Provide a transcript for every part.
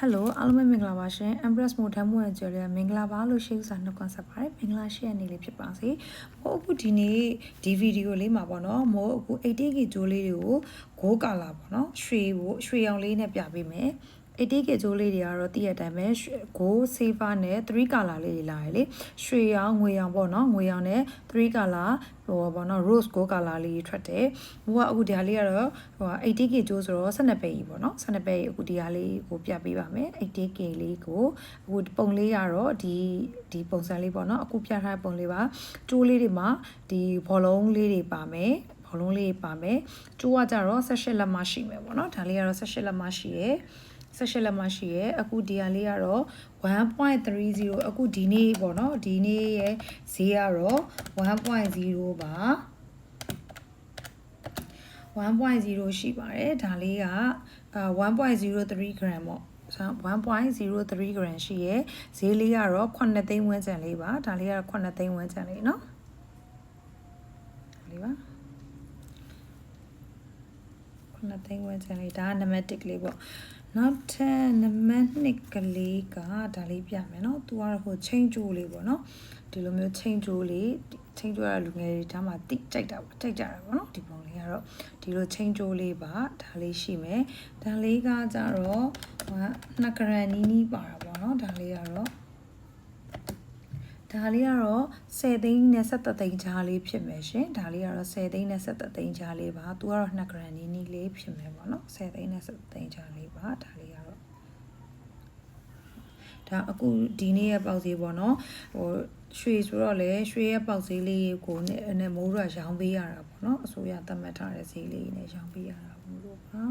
Hello အားလုံးပဲမင်္ဂလာပါရှင် Empress Mode ဓာတ်မှုရဲ့ကြွယ်လေးမင်္ဂလာပါလို့ရှိဥစွာနှုတ်ခွန်းဆက်ပါတယ်မင်္ဂလာရှိတဲ့နေ့လေးဖြစ်ပါစေ။အခုဒီနေ့ဒီဗီဒီယိုလေးမှာပေါ့နော်မို့အခု 80K ကြိုးလေးတွေကိုဂိုးကာလာပေါ့နော်ရွှေရောင်လေးနဲ့ပြပေးမယ်။ 80K ကြိုးလေးတွေကတော့တည့်ရတဲ့အတိုင်းပဲgold silver နဲ့3 color လေးတွေလာရလေရွှေရောင်ငွေရောင်ပေါ့နော်ငွေရောင်နဲ့3 color ဟိုပေါ့နော် rose gold color လေးထွက်တယ်။ဘိုးကအခုဒီဟာလေးကတော့ဟို 80K ကြိုးဆိုတော့12ပဲကြီးပေါ့နော်12ပဲကြီးအခုဒီဟာလေးကိုပြပေးပါမယ် 80K လေးကိုအခုပုံလေးကတော့ဒီပုံစံလေးပေါ့နော်အခုပြထားတဲ့ပုံလေးပါကြိုးလေးတွေမှာဒီဘောလုံးလေးတွေပါမယ်ဘောလုံးလေးပါမယ်ကျိုးကကြတော့18လက်မရှိမယ်ပေါ့နော်ဒါလေးကတော့18လက်မရှိရယ်18လက်မရှိရယ်အခုဒီဟာလေးကတော့ 1.30 အခုဒီနေ့ပေါ့နော်ဒီနေ့ရဲ့ဈေးကတော့ 1.0 ပါ1.0 ရှိပါတယ်ဒါလေးက1.03 gram ပေါ့1.03 gram ရှိရယ်ဈေးလေးကတော့9သိန်းဝန်းကျင်လေးပါဒါလေးကတော့9သိန်းဝန်းကျင်လေးเนาะဒါလေးပါ9သိန်းဝန်းကျင်လေးဒါကနံပါတ်1လေးပေါ့နောက်ထပ်နံပါတ်2ကလေးကဒါလေးပြမယ်เนาะသူကတော့ဟိုချင်းကျိုးလေးပေါ့เนาะဒီလိုမျိုးချင်းကျိုးလေးချင်းကျိုးရလူငယ်တွေဒါမှတိကြိုက်တာပေါ့ကြိုက်ကြတာပေါ့เนาะဒီပုံလေးကတော့ဒီလိုချင်းကျိုးလေးပါဒါလေးရှိမယ်ဒါလေးကကြတော့2 gram နီးပါတာပေါ့เนาะဒါလေးကတော့10သိန်းနဲ့17သိန်းကြားလေးဖြစ်မယ်ရှင်ဒါလေးကတော့10သိန်းနဲ့17သိန်းကြားလေးပါသူကတော့2 gram နီးလေးဖြစ်မယ်ပေါ့နော်10သိန်းနဲ့17သိန်းကြားလေးပါဒါလေးကတော့ဒါအခုဒီနေ့ရဲ့ပေါက်ဈေးပေါ့နော်ဟိုရွှေဆိုတော့လေရွှေရဲ့ပေါက်ဈေးလေးကိုနဲ့မိုးရရောင်းပေးရတာပေါ့နော်အစိုးရသတ်မှတ်ထားတဲ့ဈေးလေးနဲ့ရောင်းပေးရတာဘူးလို့ပါ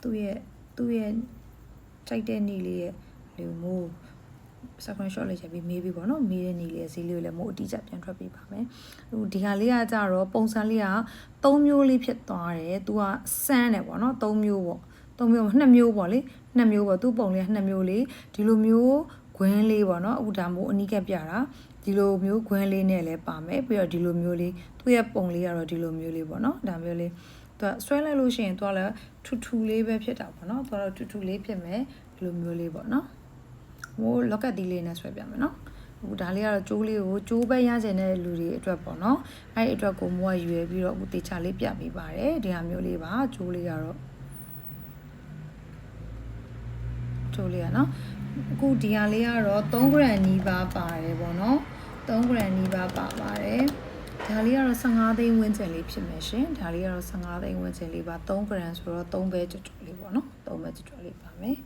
သူ့ရဲ့ကြိုက်တဲ့နေ့လေးရဲ့လူမိုးscreenshot လေးရိုက်ပြီးမေးပြီးပေါ့နော်မေးတဲ့နေ့လေးဈေးလေးကိုလည်းမို့အတိအကျပြန်ထွက်ပေးပါမယ်ဟိုဒီဟာလေးကကြတော့ပုံစံလေးက3မျိုးလေးဖြစ်သွားတယ်သူကစမ်းတယ်ပေါ့နော်3မျိုးပေါ့2မျိုးပေါ့လေ2မျိုးပေါ့သူ့ပုံလေးက2မျိုးလေးဒီလိုမျိုးဂွင်းလေးပေါ့နော်အခုဒါမို့အနီးကပ်ပြတာဒီလိုမျိုးဂွင်းလေးနဲ့လည်းပါမယ်ပြီးတော့ဒီလိုမျိုးလေးသူ့ရဲ့ပုံလေးကတော့ဒီလိုမျိုးလေးပေါ့နော်ဒါမျိုးလေးသူကဆွဲလိုက်လို့ရှိရင်သူကလည်းထူလေးပဲဖြစ်တာပေါ့နော်သူကတော့ထူလေးဖြစ်မယ်ဒီလိုမျိုးလေးပေါ့နော်မို့လော့ကတ်တီးလေးနဲ့ဆွဲပြမယ်နော်အခုဒါလေးကတော့ကျိုးလေးကိုကျိုးပဲရကျင်တဲ့လူတွေအတွက်ပေါ့နော်အဲ့ဒီအတွက်ကိုမိုးကရွယ်ပြီးတော့အခုတေချာလေးပြပေးပါတယ်ဒီဟာမျိုးလေးပါကျိုးလေးကတော့ကျိုးလေးကနော်အခုဒီဟာလေးကတော့3 gram နီးပါးပါတယ်ပေါ့နော်3 gram နီးပါးပါပါတယ်ဒါလေးကတော့15သိန်းဝန်းကျင်လေးဖြစ်မယ်ရှင်ဒါလေးကတော့15သိန်းဝန်းကျင်လေးပါ3 gram ဆိုတော့3ပဲကျော်ကျော်လေးပေါ့နော်3ပဲကျော်ကျော်လေးပါမယ်